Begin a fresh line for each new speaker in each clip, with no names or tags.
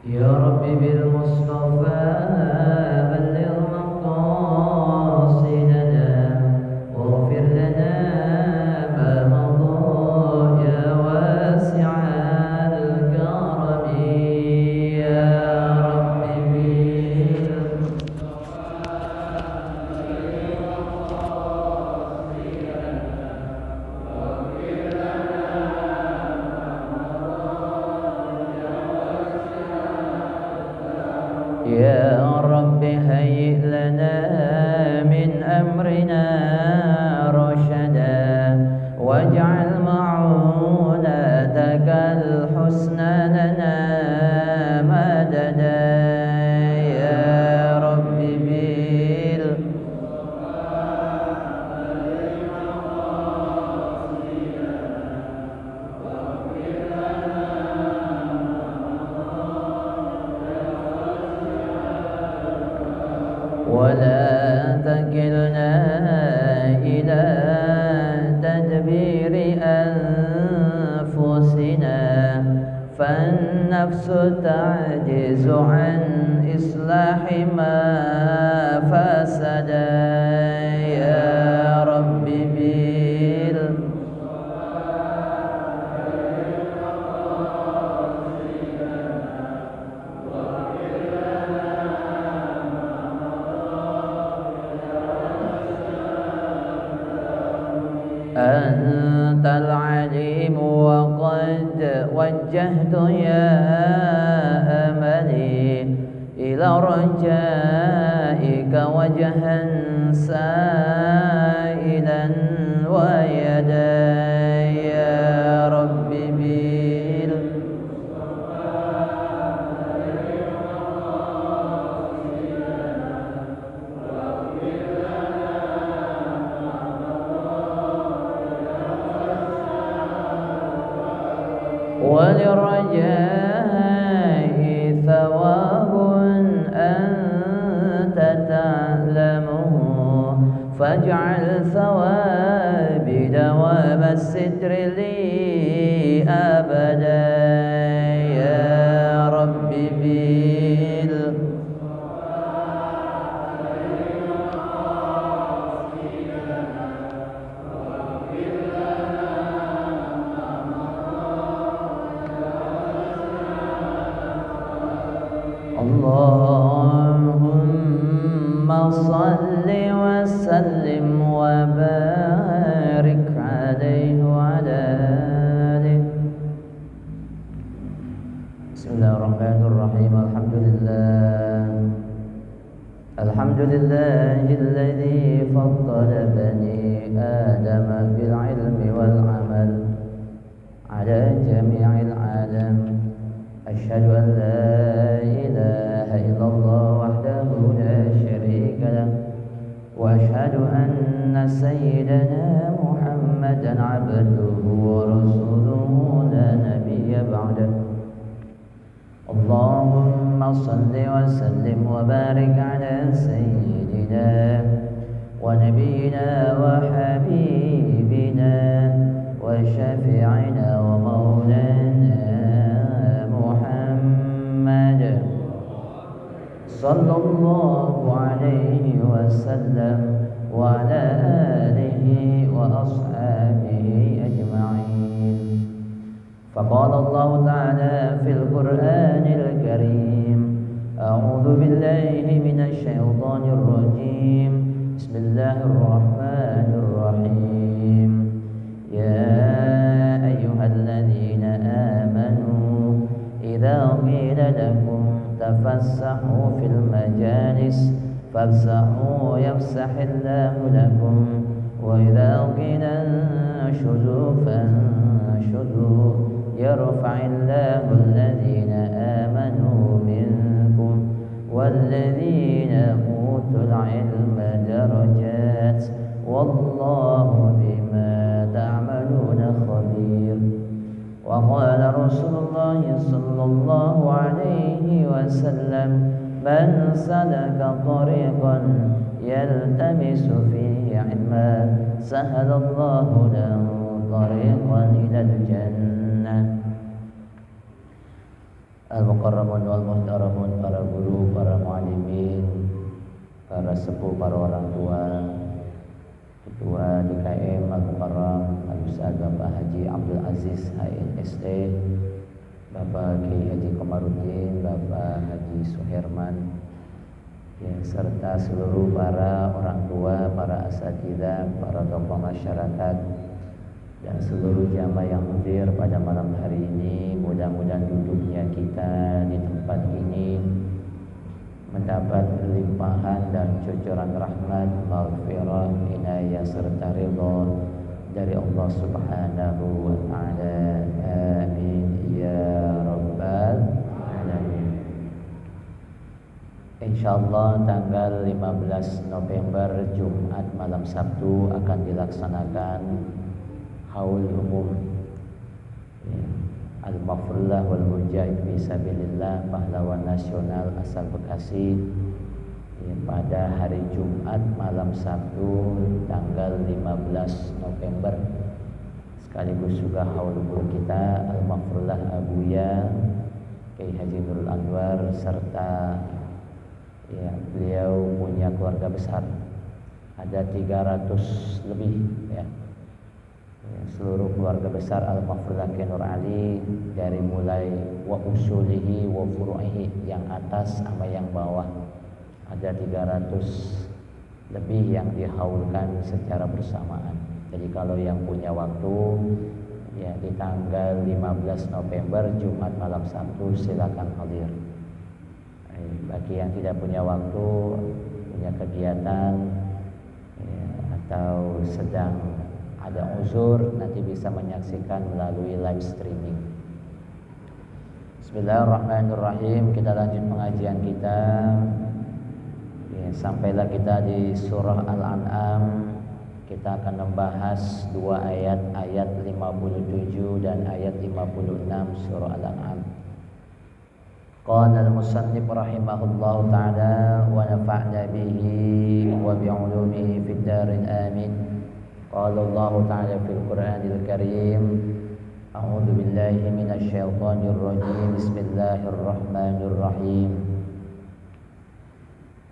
يا رب بالمصطفى بلغ مقاصدنا واغفر لنا ما مضى يا واسع الكرم. يا رب يا رب هيئ لنا من أمرنا رشدا واجعل معونتك الحسنى لنا مددا. يا رب ولا تكلنا إلى تدبير أنفسنا فالنفس تعجز عن إصلاح ما فسد. يا رب أنت العليم وقد وجهت يا أملي إلى رجائك وجها سائلا ويدا. يا رب وللرجاء ثواب أنت تعلمه فاجعل ثوابي دوام الستر لي أبدا. يا رب اللهم صل وسلم وبارك عليه وعلى آله. بسم الله الرحمن الرحيم. الحمد لله الذي فضل بني آدم بالعلم والعمل على جميع العالم. أشهد أن لا إله إلا الله وحده لا شريك له وأشهد أن سيدنا محمدا عبده ورسوله لا نبي بعده. اللهم صل وسلم وبارك على سيدنا ونبينا وحبيبنا وشفيعنا ومولانا محمد صلى الله عليه وسلم وعلى آله وأصحابه أجمعين. فقال الله تعالى في القرآن الكريم: أعوذ بالله من الشيطان الرجيم. بسم الله الرحمن الرحيم. يا أيها الذين آمنوا إذا قيل لكم تفسحوا في المجالس فافسحوا يفسح الله لكم وإذا قيل انشزوا فانشزوا يرفع الله الذين آمنوا منكم والذين أوتوا العلم درجات والله بما تعملون خبير. وقال رسول الله صلى الله عليه وسلم: من سلك طريقا يلتمس فيه علما سهل الله له طريقا إلى الجنة. al-mukarramun wal muhtaramun, para guru, para muallimin, para sepuh, para orang tua, Ketua DKM Al-Mukarram Al-Ustaz Bapak Haji Abdul Aziz HNSD, Bapak Kiai Haji Komarudin, Bapak Haji Suherman, ya, serta seluruh para orang tua, para asatidzah, para tokoh masyarakat, dan seluruh jamaah yang hadir pada malam hari ini. Mudah-mudahan duduknya kita di tempat ini mendapat limpahan dan cucuran rahmat, maghfirah, inayah serta ridha dari Allah Subhanahu wa taala. Amin ya rabbal alamin. Insyaallah tanggal 15 November Jumat malam Sabtu akan dilaksanakan haul umum Al-Mafrullah wal Mujahid Fisabilillah Pahlawan Nasional asal Bekasi, pada hari Jumat malam Sabtu tanggal 15 November, sekaligus juga haul umum kita Al-Mafrullah Abuya Kiai Haji Nurul Anwar, serta ya, beliau punya keluarga besar, ada 300 lebih ya. Seluruh keluarga besar Al-Mafrullah Kiai Nur Ali, dari mulai wa usulihi wa furu'ihi, yang atas sama yang bawah, ada 300 lebih yang dihaulkan secara bersamaan. Jadi kalau yang punya waktu ya di tanggal 15 November Jumat malam Sabtu silakan hadir. Bagi yang tidak punya waktu, punya kegiatan ya, atau sedang ada uzur, nanti bisa menyaksikan melalui live streaming. Bismillahirrahmanirrahim. Kita lanjut pengajian kita ya, sampailah kita di surah Al-An'am. Kita akan membahas dua ayat 57 dan ayat 56 surah Al-An'am. Qala al-musannif rahimahullahu ta'ala wa nafa'na bihi wa bi'ulumihi fid darin amin. Qala Allah ta'ala fil Qur'anil Karim, a'udzu billahi minasy syaithanir rajim. Bismillahirrahmanirrahim.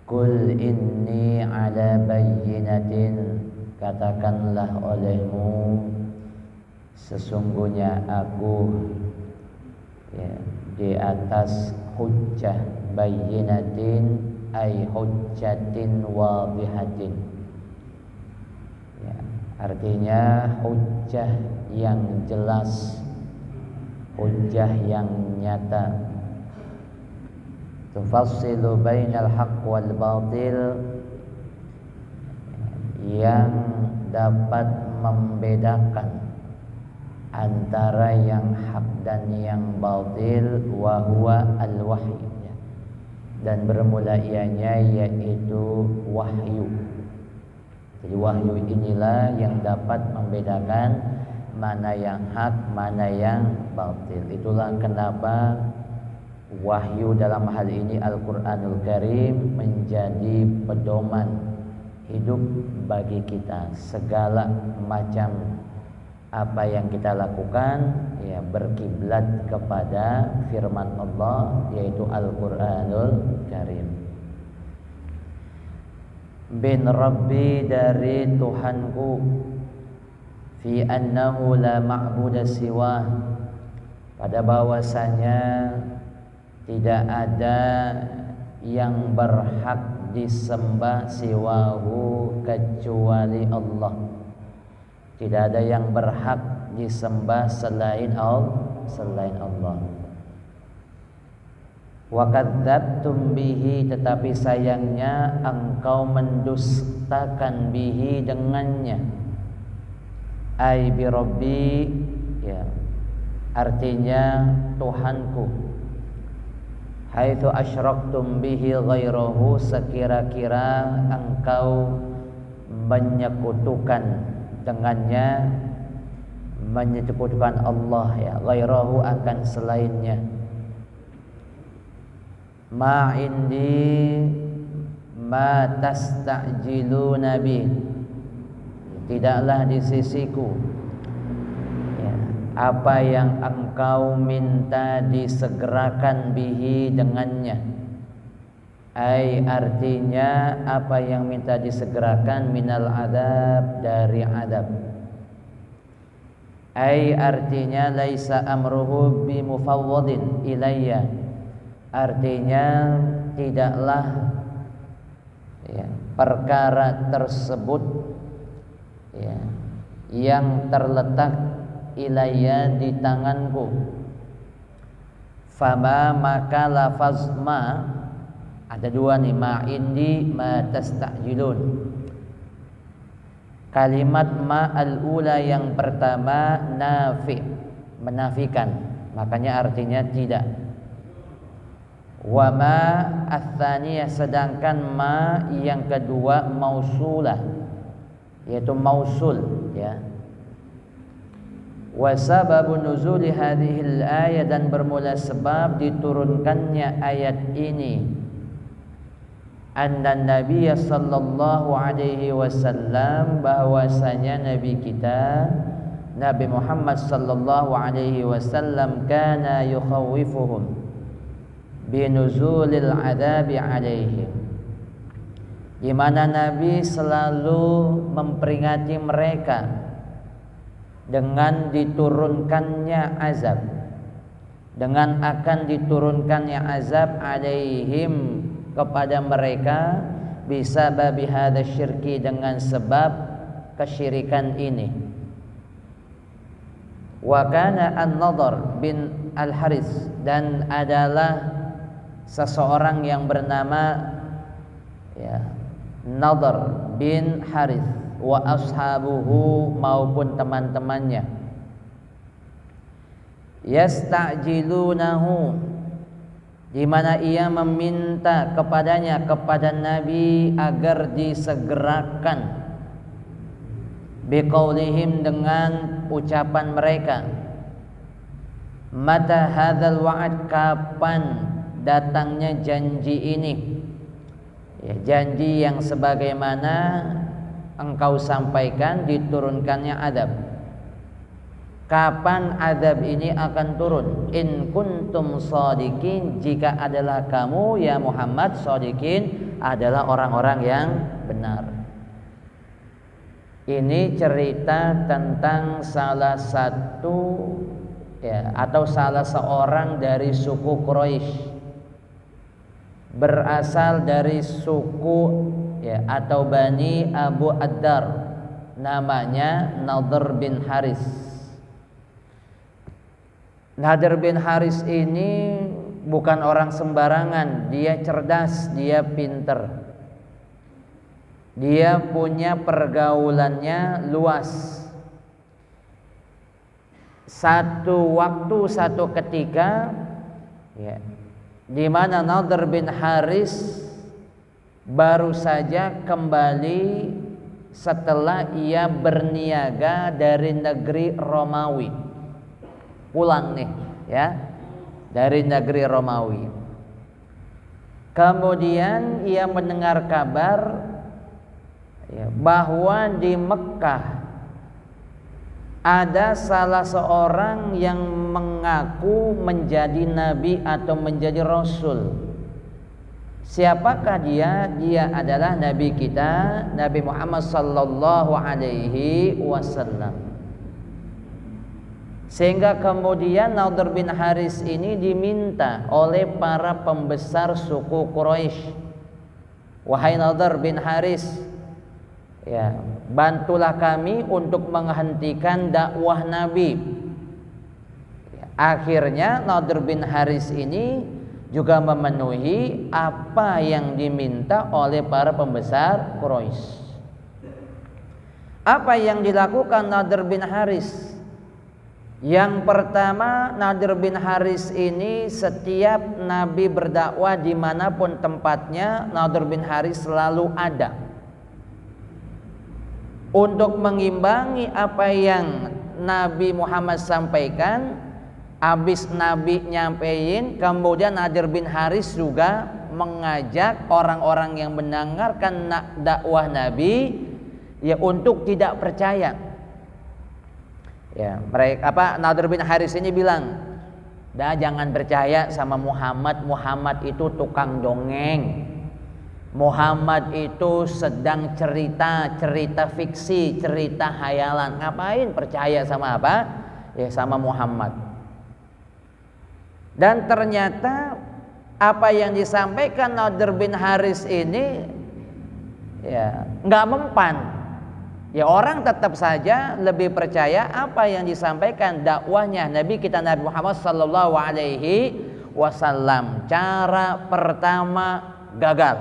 Qul inni 'ala bayyinatin, katakanlah olehmu, sesungguhnya aku ya, di atas hujjah, bayyinatin ay hujjatin wadihatin ya, artinya hujjah yang jelas, hujjah yang nyata, tufassilu bainal haqq wal batil, yang dapat membedakan antara yang hak dan yang batil, wa huwa al-wahyu, dan bermula ianya yaitu wahyu. Jadi wahyu inilah yang dapat membedakan mana yang hak, mana yang batil. Itulah kenapa wahyu dalam hal ini Al-Qur'anul Karim menjadi pedoman hidup bagi kita. Segala macam apa yang kita lakukan ya berkiblat kepada firman Allah, yaitu Al-Qur'anul Karim. Bin Rabbi, dari Tuhanku, fi annahu la ma'buda siwa, pada bahwasanya tidak ada yang berhak disembah siwahu kecuali Allah. Tidak ada yang berhak disembah selain Allah. Wa kadzdzabtum bihi, tetapi sayangnya engkau mendustakan bihi dengannya. Ai bi rabbi ya, artinya Tuhanku. Haitsu asyraktum bihi ghairahu, sekira-kira engkau menyekutukan dengannya, menyekutukan Allah ya, ghairahu akan selainnya. Ma indi ma tasta'jiluna bi, tidaklah di sisiku ya, apa yang engkau minta disegerakan bihi dengannya. Ai artinya apa yang minta disegerakan minal adab dari adab. Ai artinya laisa amruhu bimufawwadin ilayya. Artinya tidaklah ya, perkara tersebut ya, yang terletak ilayya di tanganku. Fama maka lafaz ma ada dua nih, ma indi ma tastajilun. Kalimat ma al-ula yang pertama nafi, menafikan, makanya artinya tidak. Wa ma ats-tsaniyah, sedangkan ma yang kedua mausulah, yaitu mausul ya. Wa sababu nuzuli hadhil ayat, dan bermula sebab diturunkannya ayat ini, anna Nabi sallallahu alaihi wasallam, bahwasanya Nabi kita Nabi Muhammad sallallahu alaihi wasallam kana yukhawifuhum binuzulil adabi alaihim, di mana Nabi selalu memperingati mereka dengan diturunkannya azab, dengan akan diturunkannya azab alaihim kepada mereka, bisa babi hadza syirki, dengan sebab kesyirikan ini. Wa kana an-Nadhr bin al-Harits, dan adalah seseorang yang bernama ya, Nadhr bin Harits, wa ashabuhu, maupun teman-temannya, yasta'jilunahu, di mana ia meminta kepadanya, kepada Nabi, agar disegerakan, biqaulihim, dengan ucapan mereka, mata hadzal wa'ad, kapan datangnya janji ini ya, janji yang sebagaimana engkau sampaikan diturunkannya adab. Kapan adab ini akan turun? In kuntum shadiqin, jika adalah kamu ya Muhammad shadiqin, adalah orang-orang yang benar. Ini cerita tentang salah satu ya, atau salah seorang dari suku Quraisy, berasal dari suku ya, atau Bani Abu Ad-Dar, namanya Nadhr bin Haris. Nadhr bin Haris ini bukan orang sembarangan, dia cerdas, dia pinter, dia punya pergaulannya luas. Satu waktu, satu ketika ya, di mana Nadhr bin Haris baru saja kembali setelah ia berniaga dari negeri Romawi, pulang nih ya dari negeri Romawi. Kemudian ia mendengar kabar ya, bahwa di Mekah ada salah seorang yang mengaku menjadi nabi atau menjadi rasul. Siapakah dia? Dia adalah nabi kita, Nabi Muhammad sallallahu alaihi wasallam. Sehingga kemudian Nadhr bin Haris ini diminta oleh para pembesar suku Quraisy, wahai Nadhr bin Haris, ya, bantulah kami untuk menghentikan dakwah Nabi. Akhirnya Nadhr bin Haris ini juga memenuhi apa yang diminta oleh para pembesar Quraisy. Apa yang dilakukan Nadhr bin Haris? Yang pertama, Nadhr bin Haris ini setiap Nabi berdakwah dimanapun tempatnya, Nadhr bin Haris selalu ada untuk mengimbangi apa yang Nabi Muhammad sampaikan. Habis Nabi nyampein, kemudian Nadhr bin Haris juga mengajak orang-orang yang mendengarkan dakwah Nabi ya untuk tidak percaya. Ya, Nadir bin Haris ini bilang, "Dah jangan percaya sama Muhammad. Muhammad itu tukang dongeng. Muhammad itu sedang cerita fiksi, cerita hayalan. Ngapain percaya sama apa? Ya sama Muhammad." Dan ternyata apa yang disampaikan Nadir bin Haris ini ya nggak mempan. Ya orang tetap saja lebih percaya apa yang disampaikan dakwahnya Nabi kita Nabi Muhammad sallallahu alaihi wasallam. Cara pertama gagal.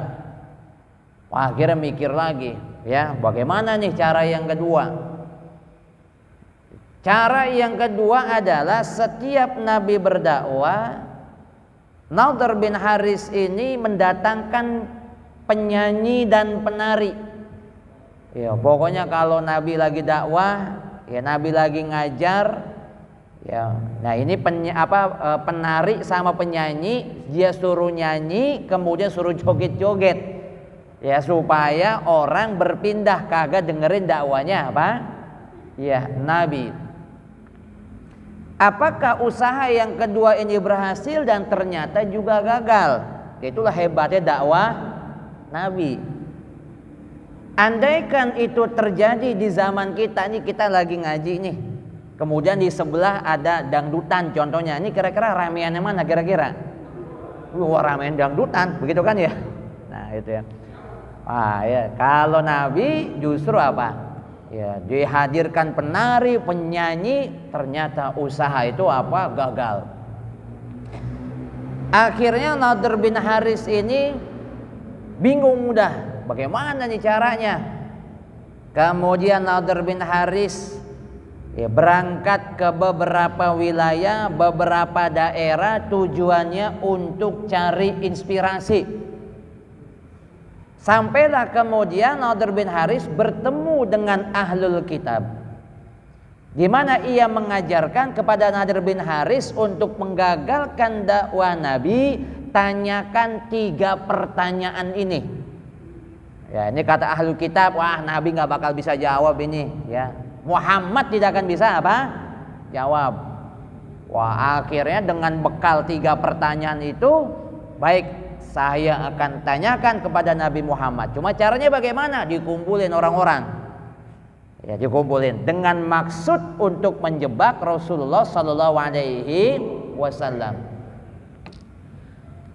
Wah, akhirnya mikir lagi, ya, bagaimana nih cara yang kedua? Cara yang kedua adalah setiap Nabi berdakwah, Nadir bin Haris ini mendatangkan penyanyi dan penari. Ya, pokoknya kalau Nabi lagi dakwah, ya Nabi lagi ngajar, ya. Nah, ini penari sama penyanyi, dia suruh nyanyi, kemudian suruh joget-joget. Ya, supaya orang berpindah kagak dengerin dakwanya apa? Ya, Nabi. Apakah usaha yang kedua ini berhasil dan ternyata juga gagal? Itulah hebatnya dakwah Nabi. Andaikan itu terjadi di zaman kita nih, kita lagi ngaji nih, kemudian di sebelah ada dangdutan contohnya, ini kira-kira rameannya mana kira-kira? Wah, ramean dangdutan, begitu kan ya? Nah itu ya. Wah ya, kalau Nabi justru apa? Ya, dihadirkan penari, penyanyi, ternyata usaha itu apa? Gagal. Akhirnya Nadir bin Haris ini bingung udah. Bagaimana nih caranya? Kemudian Nadir bin Haris ya, berangkat ke beberapa wilayah, beberapa daerah, tujuannya untuk cari inspirasi. Sampailah kemudian Nadir bin Haris bertemu dengan ahlul kitab, di mana ia mengajarkan kepada Nadir bin Haris untuk menggagalkan dakwah Nabi, tanyakan 3 pertanyaan ini. Ya, ini kata ahlul kitab, wah Nabi nggak bakal bisa jawab ini, ya. Muhammad tidak akan bisa apa? Jawab. Wah, akhirnya dengan bekal 3 pertanyaan itu, baik, saya akan tanyakan kepada Nabi Muhammad. Cuma caranya bagaimana? Dikumpulin orang-orang. Ya, dikumpulin dengan maksud untuk menjebak Rasulullah sallallahu alaihi wasallam.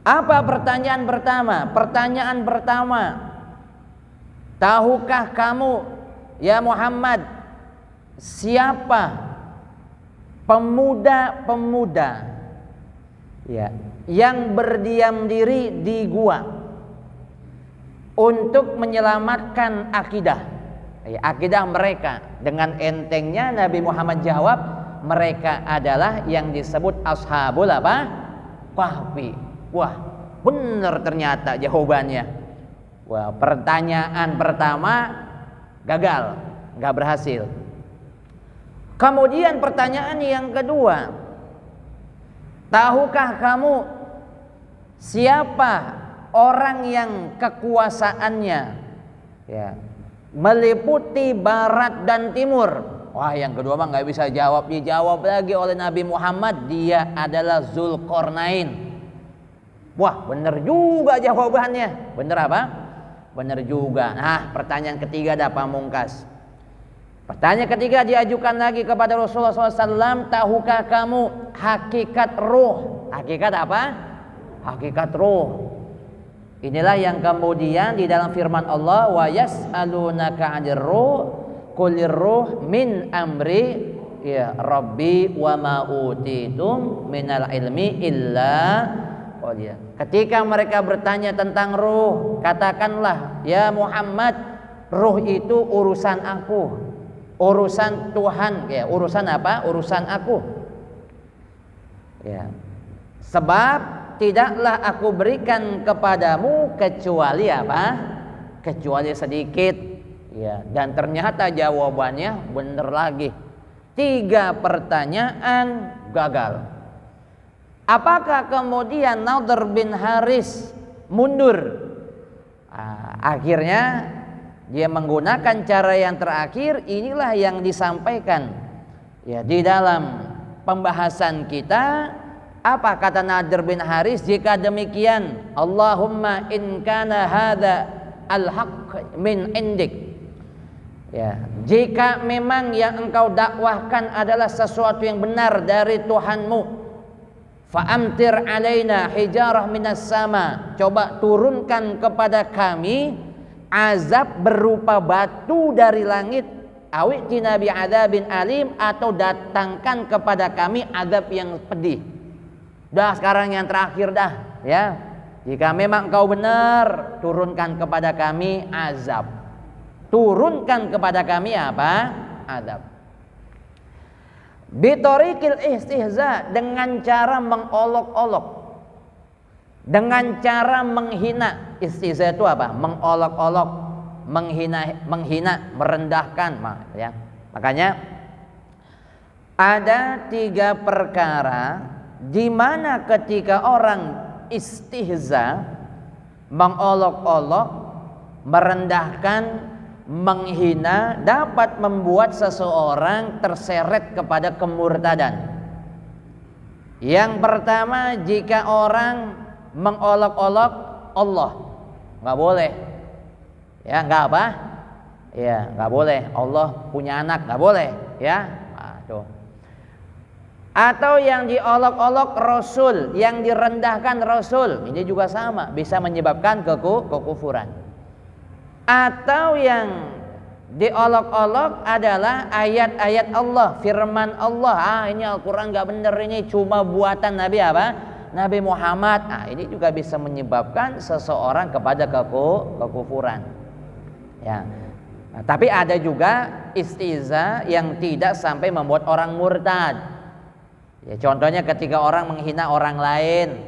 Apa pertanyaan pertama? Pertanyaan pertama, tahukah kamu ya Muhammad, siapa pemuda-pemuda ya yang berdiam diri di gua untuk menyelamatkan akidah, ya, akidah mereka? Dengan entengnya Nabi Muhammad jawab, mereka adalah yang disebut ashabul apa? Kahfi. Wah, benar ternyata jawabannya. Wah, pertanyaan pertama gagal, nggak berhasil. Kemudian pertanyaan yang kedua, tahukah kamu siapa orang yang kekuasaannya ya meliputi barat dan timur? Wah, yang kedua mah nggak bisa jawab, dijawab lagi oleh Nabi Muhammad, dia adalah Zulkarnain. Wah, benar juga jawabannya. Benar apa? Benar juga. Nah, pertanyaan ketiga dah pamungkas. Pertanyaan ketiga diajukan lagi kepada Rasulullah SAW, tahukah kamu hakikat ruh? Hakikat apa? Hakikat ruh. Inilah yang kemudian di dalam firman Allah, wa yas'alunaka 'anir ruh qulir ruh min amri ya rabbi wa ma utitum minal ilmi illa qalila. Ketika mereka bertanya tentang ruh, katakanlah ya Muhammad, ruh itu urusan aku, urusan Tuhan, ya, urusan apa? Urusan aku. Ya. Sebab tidaklah aku berikan kepadamu kecuali apa? Kecuali sedikit. Ya, dan ternyata jawabannya benar lagi. 3 pertanyaan gagal. Apakah kemudian Nadir bin Haris mundur? Akhirnya dia menggunakan cara yang terakhir. Inilah yang disampaikan Ya, di dalam pembahasan kita, apa kata Nadir bin Haris? Jika demikian, Allahumma in kana hadza al-haq min indik. Ya, jika memang yang engkau dakwahkan adalah sesuatu yang benar dari Tuhanmu, fa'amtir alaina hijarah minas sama, coba turunkan kepada kami azab berupa batu dari langit, awitina bi adzabin alim, atau datangkan kepada kami azab yang pedih. Dah, sekarang yang terakhir dah, ya. Jika memang engkau benar, turunkan kepada kami azab. Turunkan kepada kami apa? Azab. Bitorikil istihza, dengan cara mengolok-olok, dengan cara menghina. Istihza itu apa? Mengolok-olok, menghina, merendahkan, ya. Makanya ada 3 perkara di mana ketika orang istihza, mengolok-olok, merendahkan, menghina, dapat membuat seseorang terseret kepada kemurtadan. Yang pertama, jika orang mengolok-olok Allah, nggak boleh. Ya, nggak apa? Ya, nggak boleh. Allah punya anak, nggak boleh. Ya, tuh. Atau yang diolok-olok Rasul, yang direndahkan Rasul, ini juga sama, bisa menyebabkan kekufuran. Atau yang diolok-olok adalah ayat-ayat Allah, firman Allah. Ini Al-Quran gak bener, ini cuma buatan Nabi apa? Nabi Muhammad. Ini juga bisa menyebabkan seseorang kepada kekufuran. Ya. Nah, tapi ada juga istihza yang tidak sampai membuat orang murtad. Ya, contohnya ketika orang menghina orang lain.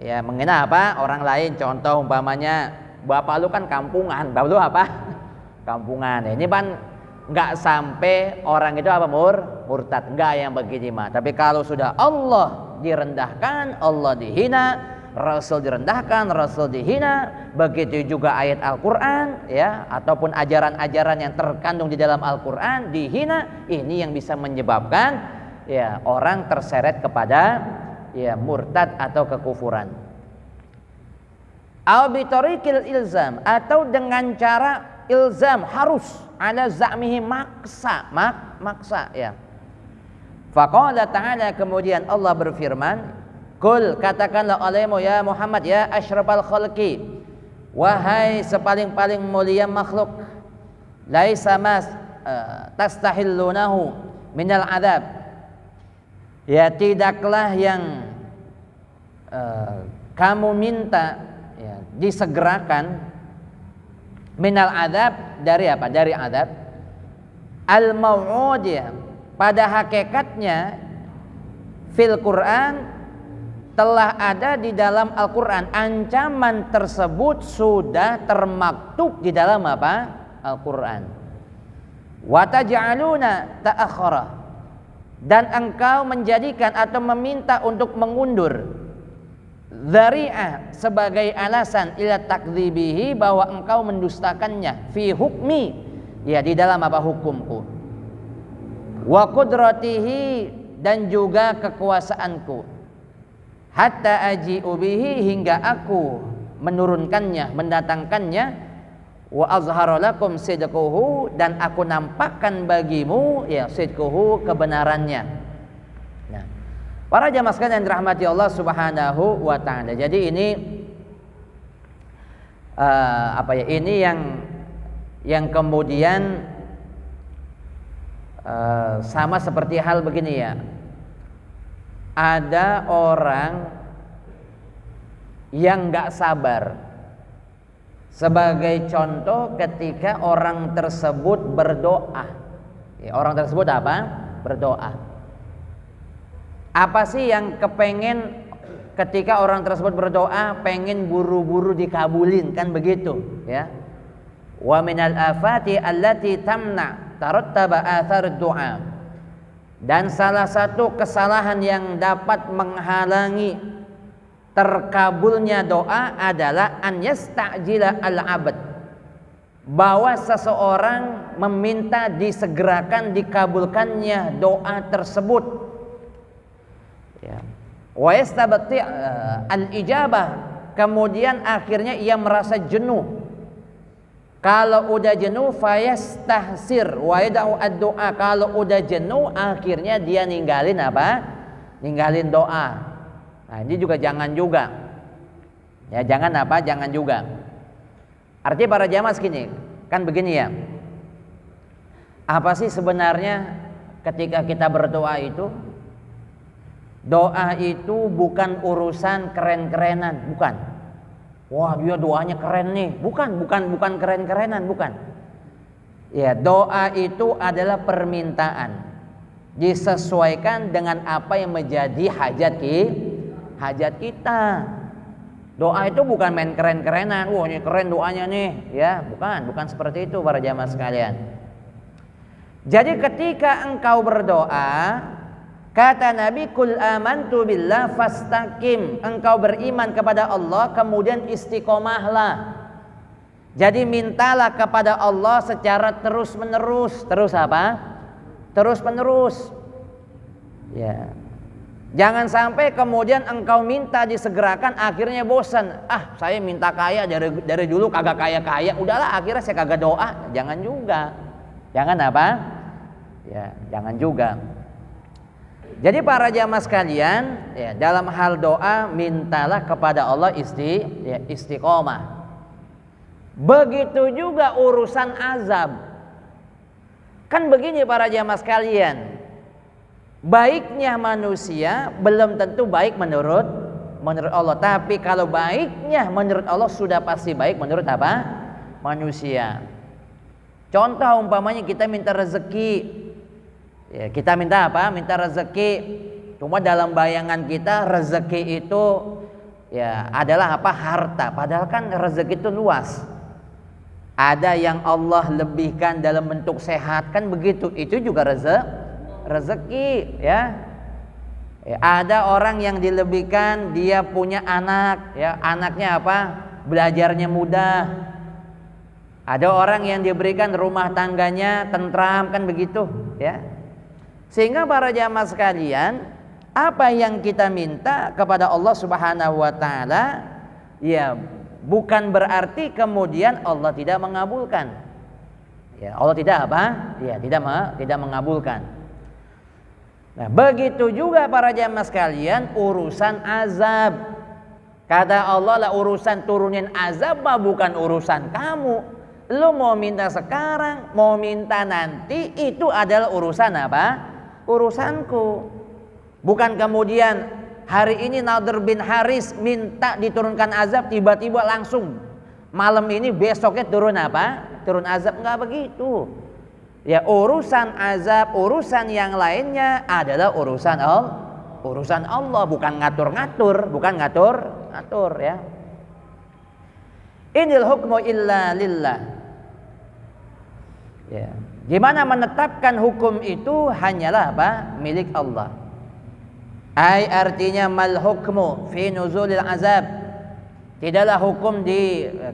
Ya, menghina apa? Orang lain. Contoh umpamanya, bapak lu kan kampungan, bapak lu apa? Kampungan. Ini kan nggak sampai orang itu apa? Murtad, nggak yang begini mah. Tapi kalau sudah Allah direndahkan, Allah dihina, Rasul direndahkan, Rasul dihina, begitu juga ayat Al-Quran, ya, ataupun ajaran-ajaran yang terkandung di dalam Al-Quran dihina, ini yang bisa menyebabkan ya orang terseret kepada ya murtad atau kekufuran. Au bitorikil ilzam, atau dengan cara ilzam, harus ala za'mihi, maksa ya. Faqala ta'ala, kemudian Allah berfirman, kul, katakanlah olehmu ya Muhammad, ya asyrafal khalqi, wahai sepaling-paling mulia makhluk, laisa mas tastahillunahu minal adab, ya tidaklah yang kamu minta ya, disegerakan minal adab, dari apa? Dari adab al-mau'ud, ya. Pada hakikatnya fil Quran telah ada di dalam Al-Quran, ancaman tersebut sudah termaktub di dalam apa? Al-Quran. Wa taj'aluna ta'akhara, dan engkau menjadikan atau meminta untuk mengundur, dzari'ah, sebagai alasan ila takdzibihi, bahwa engkau mendustakannya, fi hukmi, ya di dalam apa? Hukumku, wa qudratihi, dan juga kekuasaanku, hatta aji'u bihi, hingga aku menurunkannya, mendatangkannya, wa azhara lakum sidquhu, dan aku nampakkan bagimu ya sidquhu, kebenarannya. Nah, para jamaah sekalian yang dirahmati Allah Subhanahu wa taala. Jadi ini ini yang kemudian sama seperti hal begini ya. Ada orang yang enggak sabar. Sebagai contoh, ketika orang tersebut berdoa. Ya, orang tersebut apa? Berdoa. Apa sih yang kepengen ketika orang tersebut berdoa? Pengen buru-buru dikabulin, kan begitu ya. Wa minal afati allati tamna tarattaba athar du'a. Dan salah satu kesalahan yang dapat menghalangi terkabulnya doa adalah an yasta'jila al-'abd,
bahwa seseorang meminta disegerakan dikabulkannya doa tersebut, ya. Wa yastabti al-ijabah, kemudian akhirnya ia merasa jenuh. Kalau udah jenuh fayastahsir wa yada'u ad-doa, kalau udah jenuh akhirnya dia ninggalin apa? Ninggalin doa. Nah, ini juga jangan juga. Ya, jangan apa? Jangan juga. Artinya para jamaah segini, kan begini ya. Apa sih sebenarnya ketika kita berdoa itu? Doa itu bukan urusan keren-kerenan, bukan. Wah, dia doanya keren nih. Bukan keren-kerenan, bukan. Ya, doa itu adalah permintaan. Disesuaikan dengan apa yang menjadi hajat kita. Doa itu bukan main keren-kerenan. Wah, ini keren doanya nih, ya, bukan seperti itu para jamaah sekalian. Jadi ketika engkau berdoa, kata Nabi, kul amantu billah fastaqim, engkau beriman kepada Allah kemudian istiqomahlah. Jadi mintalah kepada Allah secara terus menerus. Terus apa? Terus menerus. Ya. Jangan sampai kemudian engkau minta disegerakan akhirnya bosan. Ah, saya minta kaya dari dulu kagak kaya-kaya. Udahlah, akhirnya saya kagak doa. Jangan juga. Jangan apa? Ya, jangan juga. Jadi para jamaah sekalian, ya, dalam hal doa mintalah kepada Allah istiqomah. Begitu juga urusan azab. Kan begini para jamaah sekalian, baiknya manusia belum tentu baik menurut Allah. Tapi kalau baiknya menurut Allah sudah pasti baik menurut apa? Manusia. Contoh umpamanya kita minta rezeki. Ya, kita minta apa? Minta rezeki. Cuma dalam bayangan kita rezeki itu ya adalah apa? Harta. Padahal kan rezeki itu luas. Ada yang Allah lebihkan dalam bentuk sehat, kan begitu. Itu juga rezeki, ya. Ya, ada orang yang dilebihkan dia punya anak, ya, anaknya apa? Belajarnya mudah. Ada orang yang diberikan rumah tangganya tentram, kan begitu, ya. Sehingga para jamaah sekalian, apa yang kita minta kepada Allah Subhanahu wa taala, ya bukan berarti kemudian Allah tidak mengabulkan. Ya, Allah tidak apa? Ya, tidak mengabulkan. Nah, begitu juga para jamaah sekalian urusan azab. Kata Allah, lah urusan turunin azab mah bukan urusan kamu. Lu mau minta sekarang, mau minta nanti, itu adalah urusan apa? Urusanku. Bukan kemudian hari ini Nadir bin Haris minta diturunkan azab, tiba-tiba langsung malam ini besoknya turun apa? Turun azab, enggak begitu. Ya, urusan azab, urusan yang lainnya adalah urusan Allah, bukan ngatur-ngatur, ya. Inil hukmu illa lillah. Ya. Di mana menetapkan hukum itu hanyalah apa? Milik Allah. Ai artinya mal hukmu fi nuzulil azab. Tidaklah hukum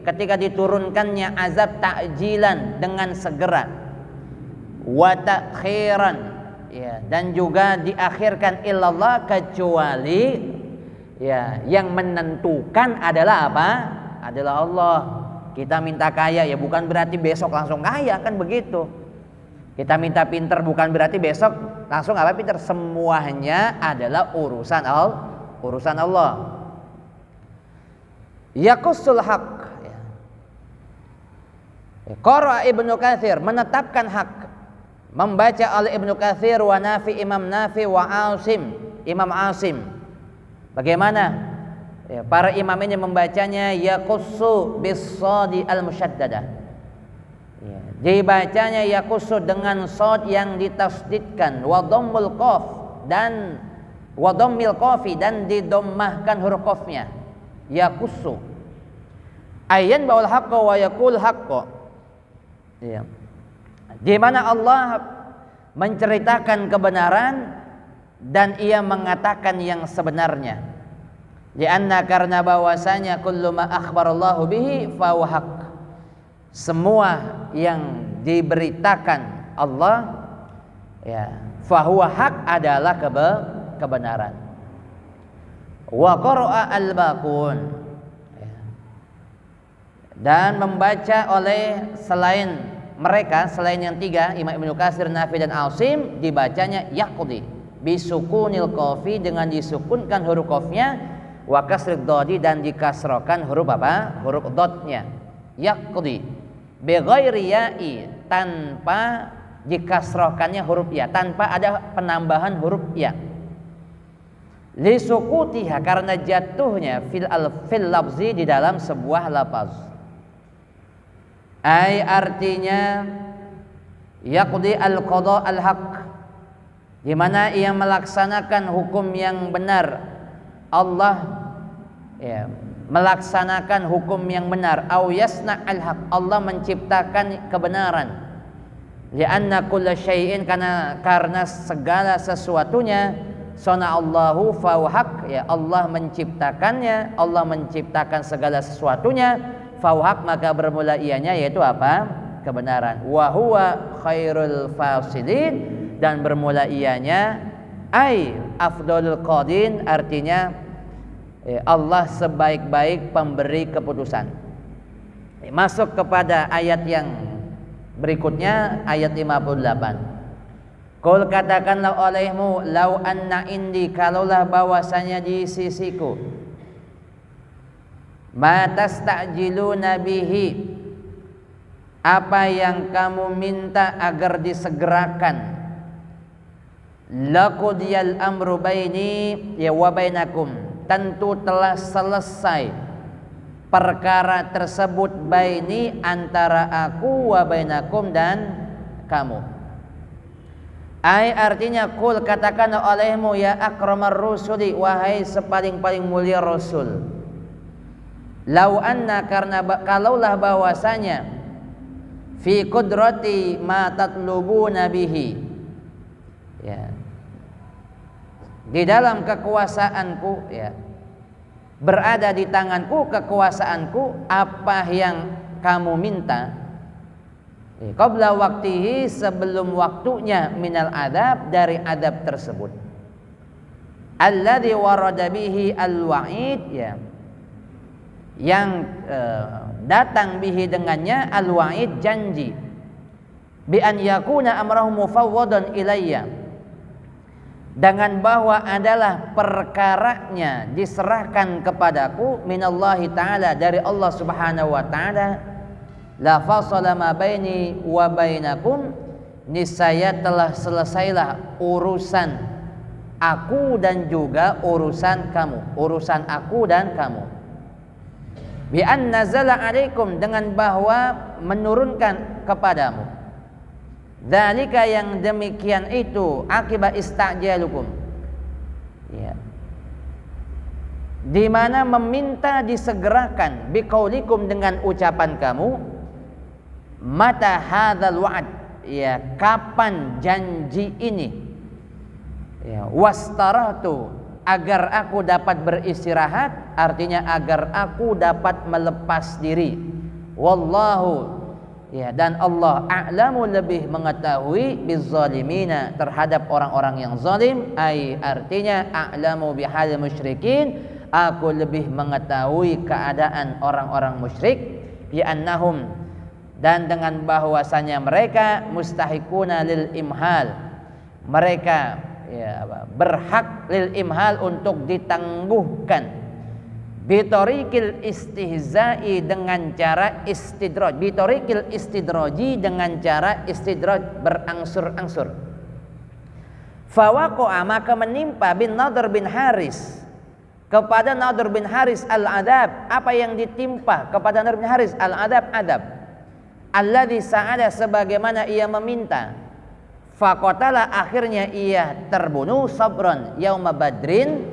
ketika diturunkannya azab ta'jilan, dengan segera. Wa ta'khiran, ya, dan juga diakhirkan illallah, kecuali ya yang menentukan adalah apa? Adalah Allah. Kita minta kaya ya bukan berarti besok langsung kaya, kan begitu. Kita minta pinter bukan berarti besok langsung apa pinter. Semuanya adalah urusan Allah. Yaqussul haq. Qara Ibnu Katsir, menetapkan hak. Membaca oleh Ibnu Katsir wa Nafi, Imam Nafi wa Asim, Imam Asim. Bagaimana? Ya, para imam ini membacanya yaqussu bis-shadi al-musyaddadah. Ya, dibacanya yaqussu dengan shad yang ditasdidkan, wa dhammul qaf dan wa dhammil qafi, dan didommahkan huruf qafnya. Yaqussu ayyan baul haqqo wa yaqul haqqo. Ya. Di mana Allah menceritakan kebenaran dan ia mengatakan yang sebenarnya. Karena bahwasanya kullu ma akhbarallahu bihi fa huwa haqq. semua yang diberitakan Allah, ya, fahuwa hak adalah kebenaran. Wa qara'a al-baqun, ya, dan membaca oleh selain mereka, selain yang tiga, Imam Ibnu Katsir, Nafi dan Asim, dibacanya yaqdi bisukunil qafi, dengan disukunkan huruf qafnya, wa kasrid dodi, dan dikasrokan huruf apa? Huruf dotnya. Yaqdi bi ghairi ya'i, tanpa dikasrohkannya huruf ya, tanpa ada penambahan huruf ya. Li sukutiha, karena jatuhnya fil lafzi, di dalam sebuah lafaz. Ai artinya yaqdi al-qada al-haq, di mana ia melaksanakan hukum yang benar. Allah, ya, melaksanakan hukum yang benar. Au yasna al-haq, Allah menciptakan kebenaran. Lianna kulla syai'in, karena segala sesuatunya, sana'allahu fawhaq, ya, Allah menciptakannya, Allah menciptakan segala sesuatunya, fawhaq, maka bermula ianya, yaitu apa? Kebenaran. Wa huwa khairul fasilin, dan bermula ianya ai afdalul qadin, artinya Allah sebaik-baik pemberi keputusan. Masuk kepada ayat yang berikutnya, ayat 58. Qul, katakanlah olehmu, lau anna indi, kalaulah bahwasanya di sisiku, ma tasta'jiluna bihi, apa yang kamu minta agar disegerakan, laqudiyal amru baini ya wa bainakum, tentu telah selesai perkara tersebut, baini, antara aku, wa bainakum, dan kamu. Ai artinya, qul, katakan olehmu, ya akramar rusuli, wahai sepaling-paling mulia rasul, lau anna, karena kalaulah bahwasanya, fi qudrati ma tatlubuna bihi, ya, di dalam kekuasaanku, ya, berada di tanganku, kekuasaanku, apa yang kamu minta, qabla waktihi, sebelum waktunya, minal adab, dari adab tersebut, alladzi warada bihi al-wa'id, ya, yang datang bihi dengannya al-wa'id, janji, bi an yakuna amrahu mufawwadan ilayya, dengan bahwa adalah perkaranya diserahkan kepadaku, minallahi ta'ala, dari Allah subhanahu wa ta'ala, la fasala ma baini wa bainakum, niscaya telah selesailah urusan aku dan juga urusan kamu, urusan aku dan kamu. Bi an nazala alaikum, dengan bahwa menurunkan kepadamu, dzalika, yang demikian itu, akibat istajalukum, ya, di mana meminta disegerakan, biqaulikum, dengan ucapan kamu, mata hadzal wa'd, ya, kapan janji ini, ya, wastarahtu, agar aku dapat beristirahat, artinya agar aku dapat melepas diri, wallahu, ya, dan Allah a'lamu, lebih mengetahui, bizzalimina, terhadap orang-orang yang zalim, ai artinya a'lamu bihal musyrikin, aku lebih mengetahui keadaan orang-orang musyrik, bi annahum, dan dengan bahwasanya mereka, mustahiquna lil imhal, mereka, ya, berhak lil imhal, untuk ditangguhkan, bitorikil istihza'i, dengan cara istidraj, bitorikil istidraji, dengan cara istidraj, berangsur-angsur. Fawaqa'a, maka menimpa, bin Nadhr bin Haris, kepada Nadhr bin Haris, al-adab, apa yang ditimpa kepada Nadhr bin Haris, al-adab, adab, alladzi sa'ada, sebagaimana ia meminta, faqatala, akhirnya ia terbunuh, sabran yauma badrin,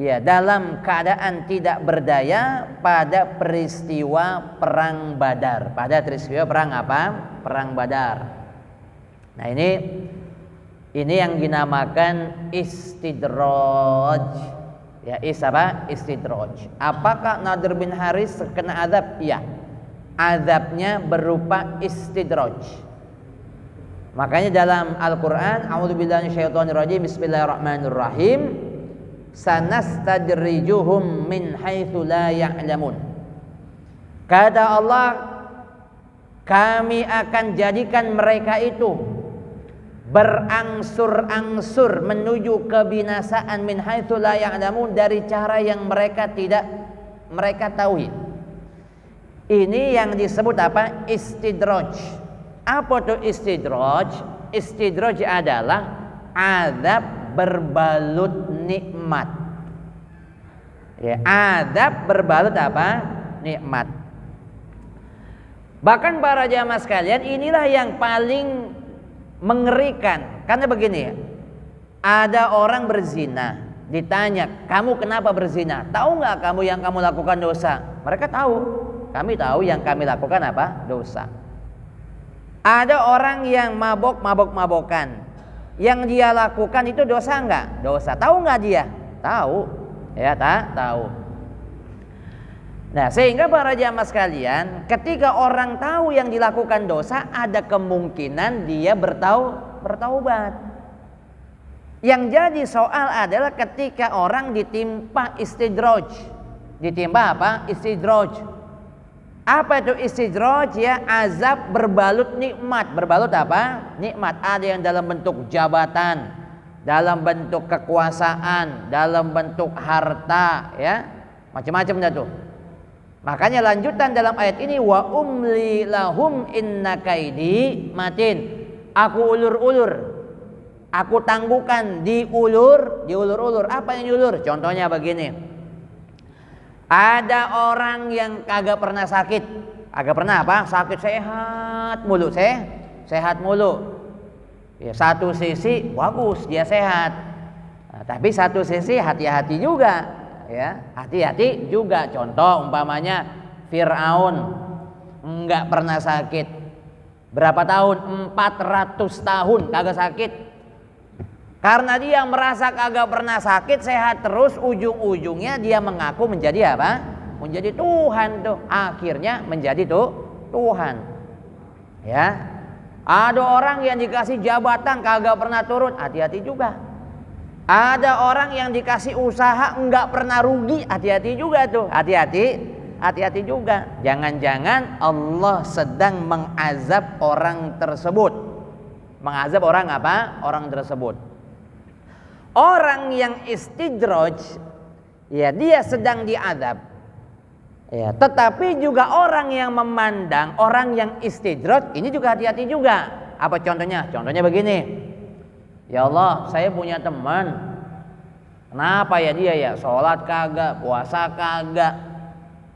ya, dalam keadaan tidak berdaya pada peristiwa perang Badar, pada peristiwa perang apa? Perang Badar. Nah, ini yang dinamakan istidraj, ya, apa? Istidraj. Apakah Nadhr bin Haris kena azab? Iya. azabnya berupa istidraj. Makanya dalam Al-Qur'an, a'udzubillahi minasyaitonirrajim, bismillahirrahmanirrahim, sanastadrijuhum min haitsu la ya'lamun. Kata Allah, kami akan jadikan mereka itu berangsur-angsur menuju kebinasaan min haitsu la ya'lamun, dari cara yang mereka tidak mereka tahu. Ini yang disebut apa? Istidraj. Apa itu istidraj? Istidraj adalah azab berbalut nikmat. Ya, azab berbalut apa? Nikmat. Bahkan para jamaah sekalian, inilah yang paling mengerikan. Karena begini, ada orang berzina, ditanya, kamu kenapa berzina? Tahu nggak kamu yang kamu lakukan dosa? Mereka tahu. Kami tahu yang kami lakukan apa? Dosa. Ada orang yang mabok-mabokan. Yang dia lakukan itu dosa nggak? Dosa. Tahu nggak dia? Tahu. Ya, tahu. Nah, sehingga para jamaah sekalian, ketika orang tahu yang dilakukan dosa, ada kemungkinan dia bertaubat. Yang jadi soal adalah ketika orang ditimpa istidraj. Ditimpa apa? Istidraj. Apa itu istidraj? Ya, azab berbalut nikmat. Berbalut apa? Nikmat. Ada yang dalam bentuk jabatan, dalam bentuk kekuasaan, dalam bentuk harta, ya, macam-macam dah tuh. Makanya lanjutan dalam ayat ini, wa umli lahum inna kaidi matin. Aku ulur-ulur, aku tangguhkan, diulur-ulur. Apa yang diulur? Contohnya begini. Ada orang yang kagak pernah sakit. Kagak pernah apa? Sakit, sehat mulu, sehat mulu. Ya, satu sisi bagus dia sehat. Nah, tapi satu sisi hati-hati juga, ya. Hati-hati juga. Contoh umpamanya Fir'aun enggak pernah sakit. Berapa tahun? 400 tahun kagak sakit. Karena dia merasa kagak pernah sakit, sehat terus, ujung-ujungnya dia mengaku menjadi apa? Menjadi Tuhan tuh. Akhirnya menjadi Tuhan. Ya. Ada orang yang dikasih jabatan kagak pernah turun, hati-hati juga. Ada orang yang dikasih usaha enggak pernah rugi, hati-hati juga tuh. Hati-hati juga. Jangan-jangan Allah sedang mengazab orang tersebut. Mengazab orang apa? Orang tersebut. Orang yang istidraj, ya, dia sedang diazab. Ya, tetapi juga orang yang memandang orang yang istidraj ini juga hati-hati juga. Apa contohnya? Contohnya begini. Ya Allah, saya punya teman. Kenapa ya dia ya? Sholat kagak, puasa kagak.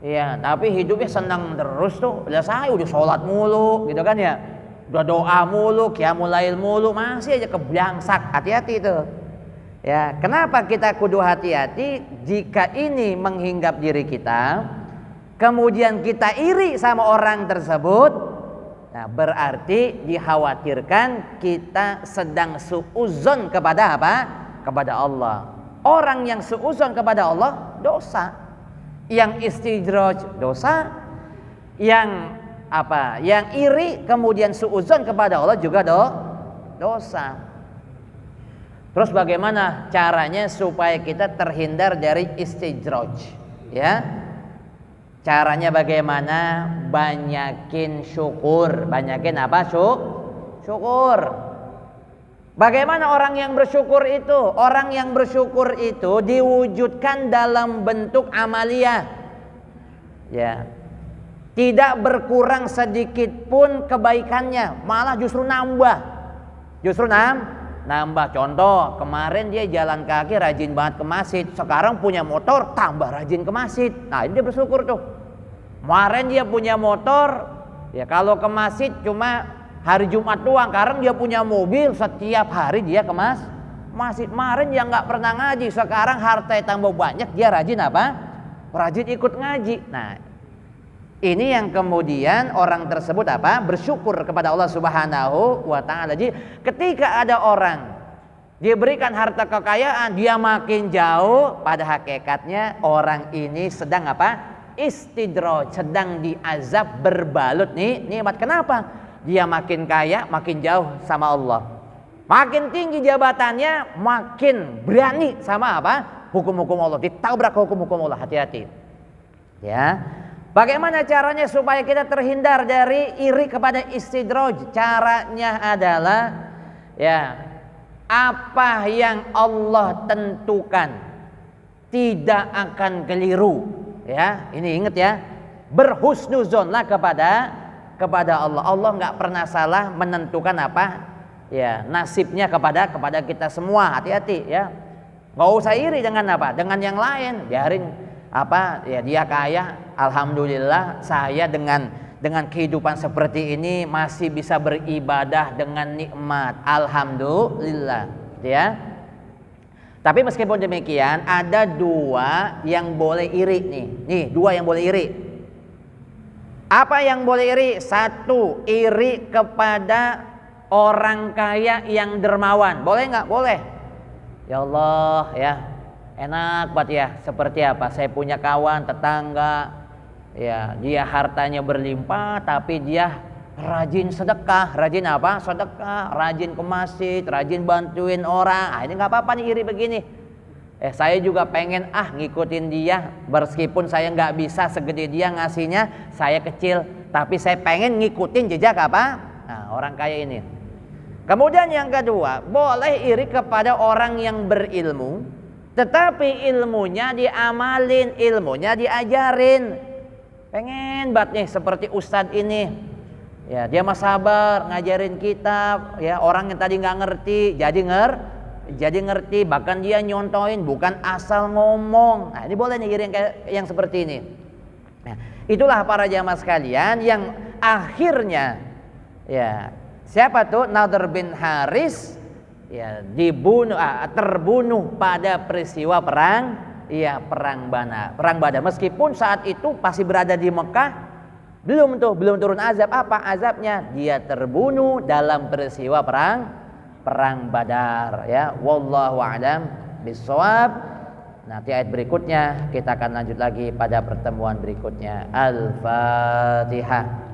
Ya, tapi hidupnya senang terus tuh. Udah saya udah sholat mulu, gitu kan ya. Udah doa mulu, qiyamul lail mulu, masih aja keblangsak. Hati-hati tuh. Ya, kenapa kita kudu hati-hati? Jika ini menghinggap diri kita, kemudian kita iri sama orang tersebut, nah berarti dikhawatirkan kita sedang suudzon kepada apa? Kepada Allah. Orang yang suudzon kepada Allah dosa. Yang istidraj dosa. Yang apa? Yang iri kemudian suudzon kepada Allah juga dosa. Terus bagaimana caranya supaya kita terhindar dari istidraj? Ya, caranya bagaimana? Banyakin syukur. Banyakin apa? Syukur. Bagaimana orang yang bersyukur itu? Orang yang bersyukur itu diwujudkan dalam bentuk amaliyah. Ya, tidak berkurang sedikit pun kebaikannya, malah justru nambah. Nambah. Contoh, kemarin dia jalan kaki rajin banget ke masjid, sekarang punya motor tambah rajin ke masjid. Nah, ini dia bersyukur tuh. Kemarin dia punya motor, ya kalau ke masjid cuma hari Jumat doang. Sekarang dia punya mobil, setiap hari dia ke masjid. Kemarin dia nggak pernah ngaji, sekarang hartanya tambah banyak, dia rajin apa? Rajin ikut ngaji. Nah, ini yang kemudian orang tersebut apa? Bersyukur kepada Allah Subhanahu wa taala. Jadi ketika ada orang diberikan harta kekayaan, dia makin jauh, pada hakikatnya orang ini sedang apa? istidraj, sedang diazab berbalut nih nikmat. Kenapa? Dia makin kaya, makin jauh sama Allah. Makin tinggi jabatannya, makin berani sama apa? Hukum-hukum Allah, ditabrak hukum-hukum Allah. Hati-hati. Ya. Bagaimana caranya supaya kita terhindar dari iri kepada istidraj? Caranya adalah ya, apa yang Allah tentukan tidak akan keliru. Ya, ini ingat ya. Berhusnuzonlah kepada Allah. Allah nggak pernah salah menentukan apa ya nasibnya kepada kita semua. Hati-hati ya. Nggak usah iri dengan apa? Dengan yang lain. Biarin apa ya, dia kaya, alhamdulillah saya dengan kehidupan seperti ini masih bisa beribadah dengan nikmat, alhamdulillah ya. Tapi meskipun demikian ada dua yang boleh iri nih dua yang boleh iri. Apa yang boleh iri? Satu, iri kepada orang kaya yang dermawan. Boleh nggak? Boleh. Ya Allah ya, enak banget ya, seperti apa? Saya punya kawan tetangga, ya dia hartanya berlimpah, tapi dia rajin sedekah, rajin apa? Sedekah, rajin ke masjid, rajin bantuin orang. Ini nggak apa-apa nih iri begini. Saya juga pengen ngikutin dia, meskipun saya nggak bisa segede dia ngasihnya, saya kecil, tapi saya pengen ngikutin jejak apa? Nah, orang kaya ini. Kemudian yang kedua, boleh iri kepada orang yang berilmu, tetapi ilmunya diamalin, ilmunya diajarin. Pengen banget nih seperti ustadz ini. Ya, dia mah sabar ngajarin kitab, ya orang yang tadi nggak ngerti jadi ngerti, bahkan dia nyontoin, bukan asal ngomong. Nah, ini boleh nih iri yang seperti ini. Nah, itulah para jamaah sekalian yang akhirnya ya, siapa tuh? Nadhr bin Haris ya terbunuh pada peristiwa perang Badar. Meskipun saat itu masih berada di Mekah, belum turun azab. Apa azabnya? Dia terbunuh dalam peristiwa perang Badar ya. Wallahu a'lam bishawab. Nanti ayat berikutnya kita akan lanjut lagi pada pertemuan berikutnya. Al-Fatihah.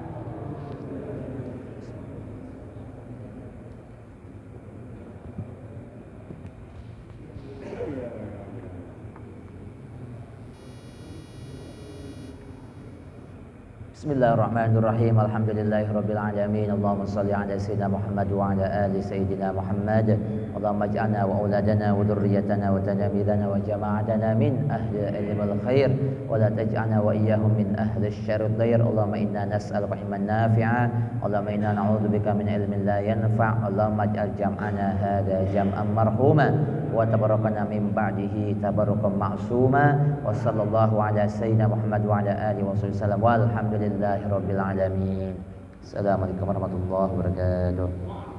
Bismillahirrahmanirrahim. Alhamdulillahirabbil alamin. Allahumma shalli ala sayyidina Muhammad wa ala ali sayyidina Muhammad. Allahumma ij'alna wa auladana wa dhurriyyatana wa talamidana wa jama'atana min ahli ilmil khair wa la taj'alna wa iyyahum min ahli syarril dhair. Allahumma inna nas'aluka ilman nafi'a. Allahumma inna na'udzubika min ilmin la yanfa'. Allahumma ij'al jam'ana hadha jam'an marhuma wa tabarakana min ba'dihi tabarukan ma'suma. Wa sallallahu ala sayyidina Muhammad wa ala alihi wa sallam. Walhamdulillahirabbil alamin. Assalamualaikum warahmatullahi wabarakatuh.